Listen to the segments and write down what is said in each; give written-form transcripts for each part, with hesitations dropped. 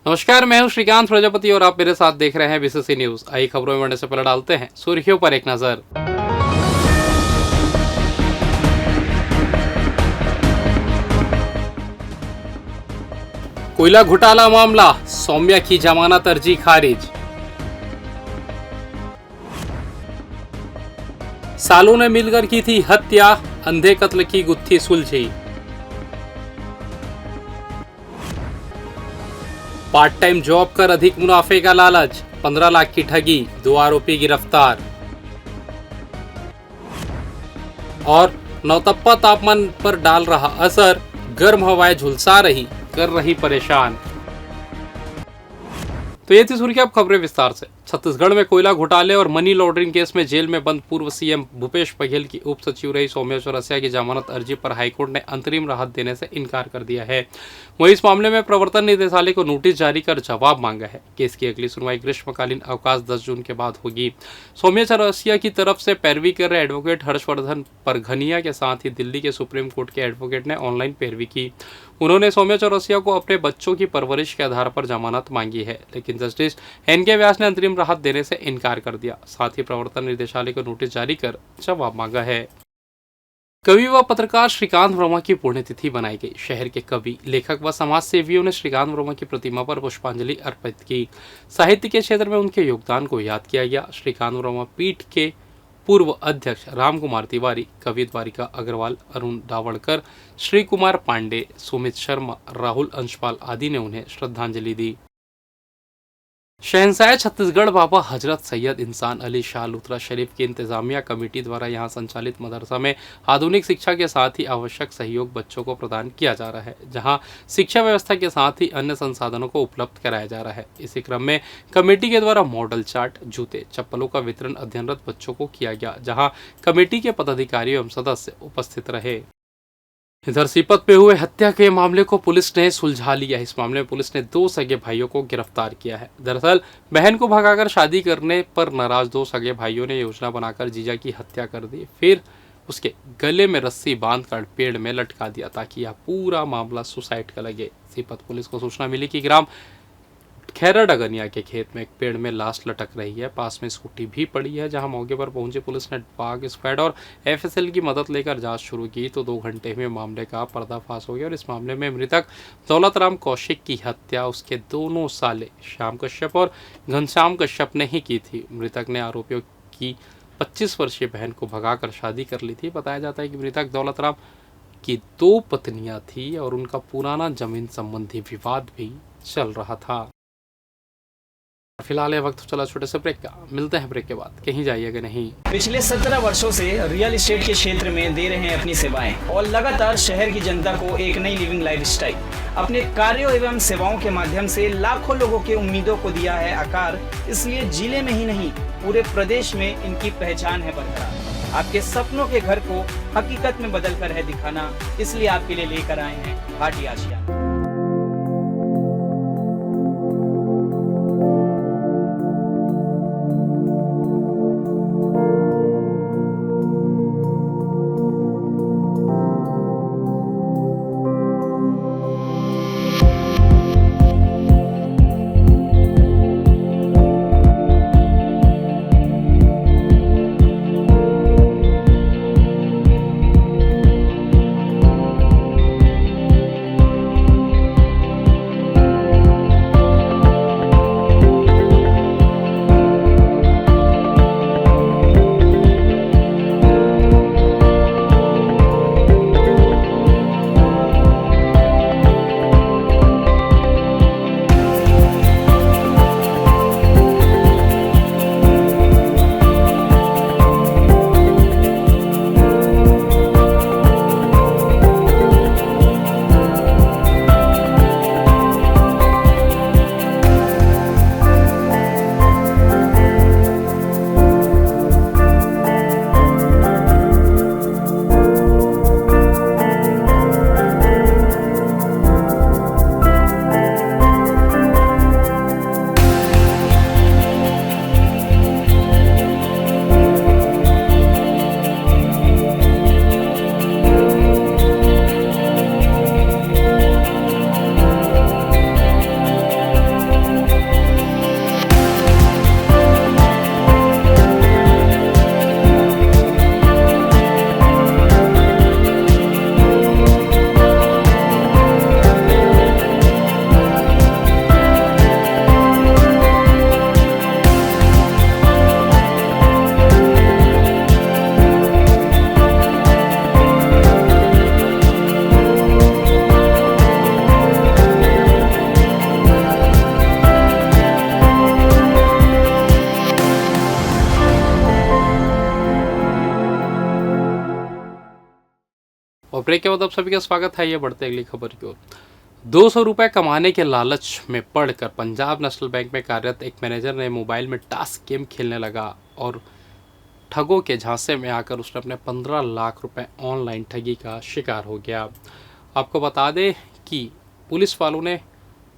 नमस्कार, मैं हूं श्रीकांत प्रजापति और आप मेरे साथ देख रहे हैं बीसीसी न्यूज। आई खबरों में बढ़ने से पहले डालते हैं सुर्खियों पर एक नजर। कोयला घोटाला मामला, सौम्या की जमानत अर्जी खारिज। सालों ने मिलकर की थी हत्या, अंधे कत्ल की गुत्थी सुलझी। पार्ट टाइम जॉब कर अधिक मुनाफे का लालच, 15 लाख की ठगी, 2 आरोपी गिरफ्तार। और नौतप्पा तापमान पर डाल रहा असर, गर्म हवाएं झुलसा रही, कर रही परेशान। तो ये थी सुर्खियां, अब खबरें विस्तार से। छत्तीसगढ़ में कोयला घोटाले और मनी लॉन्ड्रिंग केस में जेल में बंद पूर्व सीएम भूपेश बघेल की उप सचिव रही सौम्या चौरसिया की जमानत अर्जी पर हाईकोर्ट ने अंतरिम राहत देने से इनकार कर दिया है। वहीं इस मामले में प्रवर्तन निदेशालय को नोटिस जारी कर जवाब मांगा है। केस की अगली सुनवाई ग्रीष्मकालीन अवकाश 10 जून के बाद होगी। सौम्या चौरसिया की तरफ से पैरवी कर रहे एडवोकेट हर्षवर्धन परघनिया के साथ ही दिल्ली के सुप्रीम कोर्ट के एडवोकेट ने ऑनलाइन पैरवी की। उन्होंने सौम्या चौरसिया को अपने बच्चों की परवरिश के आधार पर जमानत मांगी है, लेकिन जस्टिस एनके व्यास ने अंतरिम राहत देने से इनकार कर दिया। साथ ही प्रवर्तन निदेशालय को नोटिस जारी कर जवाब मांगा है। कवि व पत्रकार श्रीकांत वर्मा की पुण्यतिथि बनाई गई। शहर के कवि, लेखक व समाज सेवियों ने श्रीकांत वर्मा की प्रतिमा पर पुष्पांजलि अर्पित की। साहित्य के क्षेत्र में उनके योगदान को याद किया गया। श्रीकांत वर्मा पीठ के पूर्व अध्यक्ष राम कुमार तिवारी, कवि द्वारिका अग्रवाल, अरुण दावड़कर, श्री कुमार पांडे, सुमित शर्मा, राहुल अंशपाल आदि ने उन्हें श्रद्धांजलि दी। शहंशाह छत्तीसगढ़ बाबा हजरत सैयद इंसान अली शाह लुत्रा शरीफ की इंतजामिया कमेटी द्वारा यहां संचालित मदरसा में आधुनिक शिक्षा के साथ ही आवश्यक सहयोग बच्चों को प्रदान किया जा रहा है, जहां शिक्षा व्यवस्था के साथ ही अन्य संसाधनों को उपलब्ध कराया जा रहा है। इसी क्रम में कमेटी के द्वारा मॉडल चार्ट, जूते, चप्पलों का वितरण अध्ययनरत बच्चों को किया गया, जहाँ कमेटी के पदाधिकारी एवं सदस्य उपस्थित रहे। इधर सीपत में हुए हत्या के मामले को पुलिस ने सुलझा लिया। इस मामले में पुलिस ने 2 सगे भाइयों को गिरफ्तार किया है। दरअसल बहन को भगाकर शादी करने पर नाराज 2 सगे भाइयों ने योजना बनाकर जीजा की हत्या कर दी, फिर उसके गले में रस्सी बांधकर पेड़ में लटका दिया ताकि यह पूरा मामला सुसाइड का लगे। सीपत पुलिस को सूचना मिली कि ग्राम खैरा डगनिया के खेत में एक पेड़ में लाश लटक रही है। पास में स्कूटी भी पड़ी है, जहां मौके पर पहुंची पुलिस ने बाघ स्क्वाड और एफएसएल की मदद लेकर जांच शुरू की तो 2 घंटे में मामले का पर्दाफाश हो गया। और इस मामले में मृतक दौलतराम कौशिक की हत्या उसके दोनों साले श्याम कश्यप और घनश्याम कश्यप ने ही की थी। मृतक ने आरोपियों की 25 वर्षीय बहन को भगाकर शादी कर ली थी। बताया जाता है कि मृतक दौलतराम की 2 पत्नियां थी और उनका पुराना जमीन संबंधी विवाद भी चल रहा था। फिलहाल ये वक्त चला छोटे से ब्रेक का, मिलते हैं ब्रेक के बाद, कहीं जाइएगा नहीं। पिछले 17 वर्षों से रियल एस्टेट के क्षेत्र में दे रहे हैं अपनी सेवाएं और लगातार शहर की जनता को एक नई लिविंग लाइफस्टाइल। अपने कार्यों एवं सेवाओं के माध्यम से लाखों लोगों की उम्मीदों को दिया है आकार। इसलिए जिले में ही नहीं पूरे प्रदेश में इनकी पहचान है बरकरार। आपके सपनों के घर को हकीकत में बदल कर है दिखाना, इसलिए आपके लिए लेकर आए हैं भाटी आशिया। ब्रेक के बाद आप सभी का स्वागत है। ये बढ़ते अगली खबर की ओर। 200 रुपये कमाने के लालच में पड़कर पंजाब नेशनल बैंक में कार्यरत एक मैनेजर ने मोबाइल में टास्क गेम खेलने लगा और ठगों के झांसे में आकर उसने अपने 15 लाख रुपए ऑनलाइन ठगी का शिकार हो गया। आपको बता दें कि पुलिस वालों ने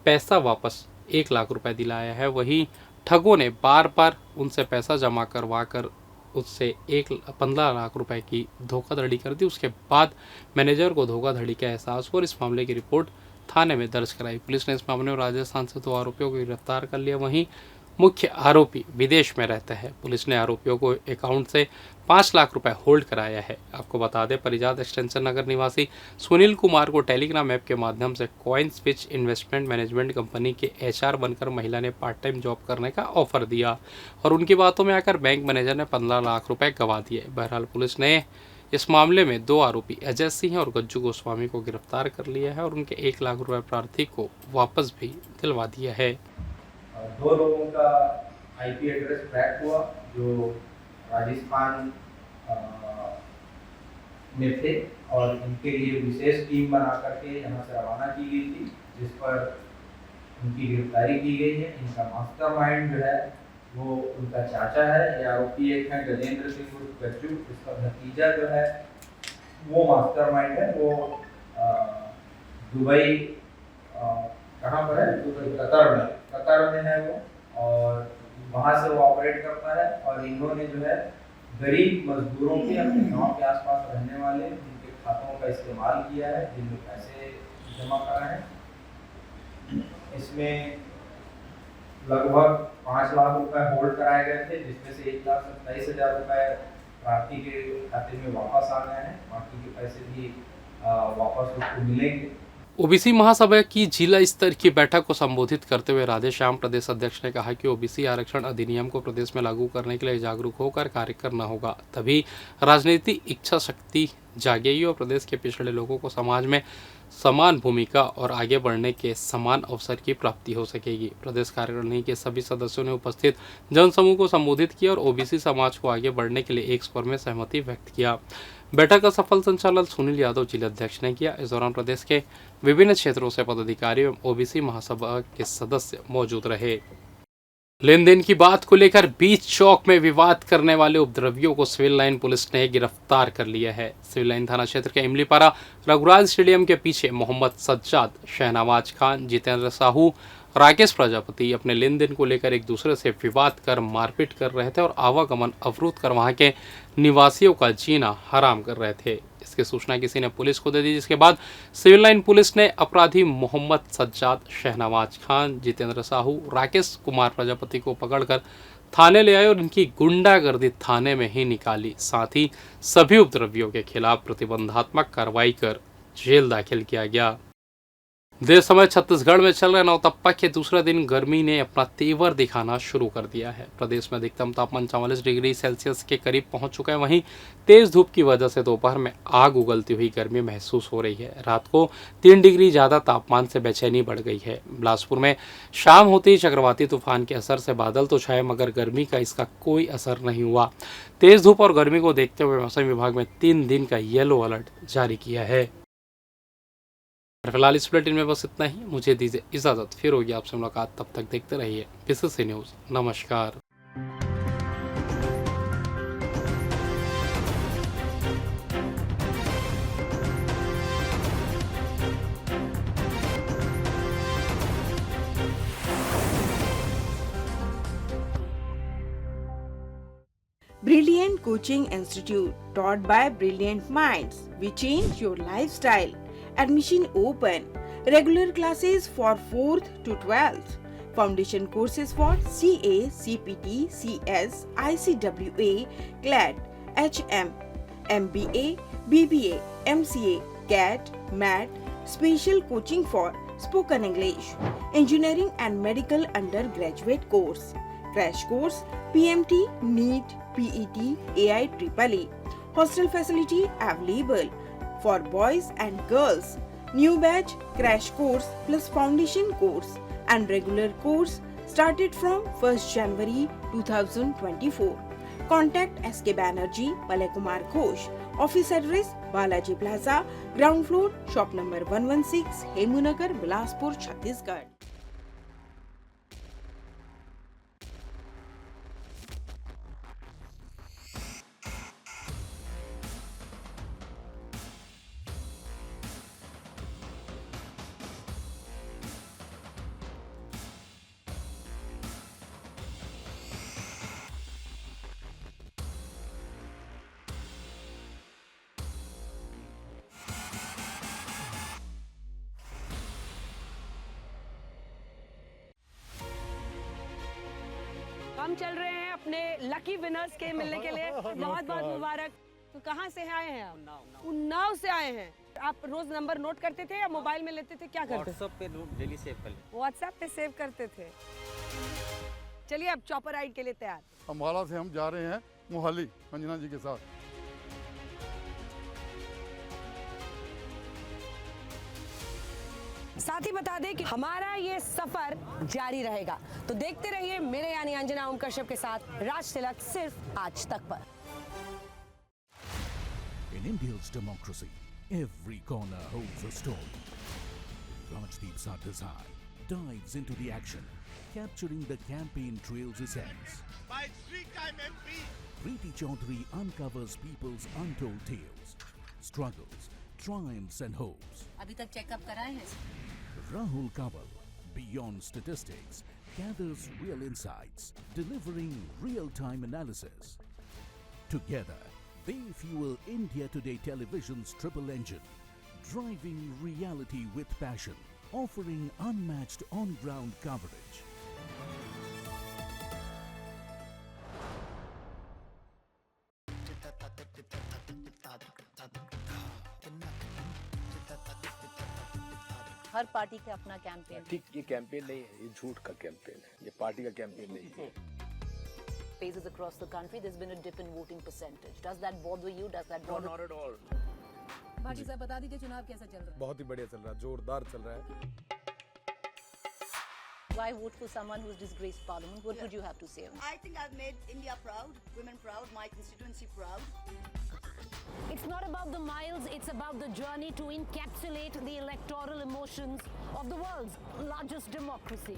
पैसा वापस 1 लाख रुपए दिलाया है। वहीं ठगों ने बार बार उनसे पैसा जमा करवा कर उससे 15 लाख रुपए की धोखाधड़ी कर दी। उसके बाद मैनेजर को धोखाधड़ी का एहसास हुआ और इस मामले की रिपोर्ट थाने में दर्ज कराई। पुलिस ने इस मामले में राजस्थान से 2 आरोपियों को गिरफ्तार कर लिया। वहीं मुख्य आरोपी विदेश में रहता है। पुलिस ने आरोपियों को अकाउंट से 5 लाख रुपए होल्ड कराया है। आपको बता दें, परिजात एक्सटेंशन नगर निवासी सुनील कुमार को टेलीग्राम ऐप के माध्यम से coin switch investment management company के HR बनकर महिला ने पार्ट टाइम जॉब करने का ऑफर दिया और उनकी बातों में आकर बैंक मैनेजर ने 15 लाख रुपए गंवा दिए। बहरहाल पुलिस ने इस मामले में 2 आरोपी अजय सिंह और गज्जू गोस्वामी को गिरफ्तार कर लिया है और उनके 1 लाख रुपए प्रार्थी को वापस भी दिलवा दिया है। 2 लोगों का IP एड्रेस ट्रैक हुआ जो राजस्थान में थे और इनके लिए विशेष टीम बना करके यहाँ से रवाना की गई थी, जिस पर उनकी गिरफ्तारी की गई है। इनका मास्टरमाइंड जो है वो उनका चाचा है। ये आरोपी एक है गजेंद्र सिंह उर्फ गज्जू। इसका भतीजा जो है वो मास्टरमाइंड है। वो दुबई कहाँ पर है? दुबई कतर में है वो, और वहाँ से वो ऑपरेट करता है। और इन्होंने जो है गरीब मजदूरों के, अपने गांव के आसपास रहने वाले, उनके खातों का इस्तेमाल किया है, जिनमें पैसे जमा करा है। इसमें लगभग 5 लाख रुपए होल्ड कराए गए थे, जिसमें से 1,27,000 रुपए प्रार्थी के खाते में वापस आ गए हैं। बाकी के पैसे भी वापस उसको मिलेंगे। ओबीसी महासभा की जिला स्तर की बैठक को संबोधित करते हुए राधेश्याम प्रदेश अध्यक्ष ने कहा कि ओबीसी आरक्षण अधिनियम को प्रदेश में लागू करने के लिए जागरूक होकर कार्य करना होगा, तभी राजनीतिक इच्छा शक्ति जागेगी और प्रदेश के पिछड़े लोगों को समाज में समान भूमिका और आगे बढ़ने के समान अवसर की प्राप्ति हो सकेगी। प्रदेश कार्यकारिणी के सभी सदस्यों ने उपस्थित जनसमूह को संबोधित किया और ओबीसी समाज को आगे बढ़ने के लिए एक स्वर में सहमति व्यक्त किया। बैठक का सफल संचालन सुनील यादव जिलाध्यक्ष ने किया। इस दौरान प्रदेश के विभिन्न क्षेत्रों से पदाधिकारी एवं ओबीसी महासभा के सदस्य मौजूद रहे। लेन देन की बात को लेकर बीच चौक में विवाद करने वाले उपद्रवियों को सिविल लाइन पुलिस ने गिरफ्तार कर लिया है। सिविल लाइन थाना क्षेत्र के इमलीपारा रघुराज स्टेडियम के पीछे मोहम्मद सज्जाद, शहनवाज खान, जितेंद्र साहू, राकेश प्रजापति अपने लेन देन को लेकर एक दूसरे से विवाद कर मारपीट कर रहे थे और आवागमन अवरुद्ध कर वहां के निवासियों का जीना हराम कर रहे थे। इसकी सूचना किसी ने पुलिस को दे दी, जिसके बाद सिविल लाइन पुलिस ने अपराधी मोहम्मद सज्जाद, शहनवाज खान, जितेंद्र साहू, राकेश कुमार प्रजापति को पकड़कर थाने ले आए और इनकी गुंडागर्दी थाने में ही निकाली। साथ ही सभी उपद्रवियों के खिलाफ प्रतिबंधात्मक कार्रवाई कर जेल दाखिल किया गया। देर समय छत्तीसगढ़ में चल रहे नवतप्पा के दूसरे दिन गर्मी ने अपना तेवर दिखाना शुरू कर दिया है। प्रदेश में अधिकतम तापमान 44 डिग्री सेल्सियस के करीब पहुंच चुका है। वहीं तेज धूप की वजह से दोपहर में आग उगलती हुई गर्मी महसूस हो रही है। रात को 3 डिग्री ज़्यादा तापमान से बेचैनी बढ़ गई है। बिलासपुर में शाम होते ही चक्रवाती तूफान के असर से बादल तो छाए, मगर गर्मी का इसका कोई असर नहीं हुआ। तेज धूप और गर्मी को देखते हुए मौसम विभाग में 3 दिन का येलो अलर्ट जारी किया है। फिलहाल इस बुलेटिन में बस इतना ही। मुझे दीजिए इजाजत, फिर होगी आपसे मुलाकात। तब तक देखते रहिए PCC न्यूज़। नमस्कार। Brilliant Coaching Institute, taught by brilliant minds. We change your lifestyle. Admission open. Regular classes for 4th to 12th. Foundation courses for CA, CPT, CS, ICWA, CLAT, HM, MBA, BBA, MCA, CAT, MAT. Special coaching for spoken English, engineering and medical undergraduate course. Crash course, PMT, NEET, PET, AIEEE. Hostel facility available for boys and girls. New batch crash course plus foundation course and regular course started from 1st January 2024. Contact SK Banerjee, Malay Kumar Ghosh Office address Balaji Plaza, ground floor, shop number 116, Hemunagar, Bilaspur, Chhattisgarh. हम चल रहे हैं अपने lucky winners के मिलने के लिए। बहुत बहुत मुबारक। तो कहाँ से आए हैं आप? उन्नाव से आए हैं। आप रोज नंबर नोट करते थे या मोबाइल में लेते थे, क्या करते थे? व्हाट्सएप पे डेली सेव कर लेते। व्हाट्सएप पे सेव करते थे। चलिए अब चॉपर राइड के लिए तैयार। अम्बाला से हम जा रहे हैं मोहाली अंजना जी के साथ। साथ ही बता दें कि हमारा ये सफर जारी रहेगा, तो देखते रहिए मेरे यानी अंजना ओम कश्यप के साथ राज तिलक सिर्फ आज तक पर। In India's democracy, every corner holds a story. Rajdeep Sardesai dives into the action, capturing the campaign trail's essence. By three-time MP. Preeti Chaudhary uncovers people's untold tales, struggles, triumphs and hopes. अभी तक checkup कराए हैं? Rahul Kanwal, beyond statistics, gathers real insights, delivering real-time analysis. Together, they fuel India Today Television's triple engine, driving reality with passion, offering unmatched on-ground coverage. Her party का अपना campaign. ठीक, ये campaign नहीं है, ये झूठ का कैंपेन है, ये पार्टी का कैंपेन नहीं है। Places across the country, there's been a dip in voting percentage. Does that bother you? Does that bother? Not at all. बाकी सब बता दीजिए चुनाव कैसा चल रहा है? बहुत ही बढ़िया चल रहा है, जोरदार चल रहा है। Why vote for someone who's disgraced Parliament? What would you have to say? I think I've made India proud, women proud, my constituency proud. It's not about the miles, it's about the journey to encapsulate the electoral emotions of the world's largest democracy.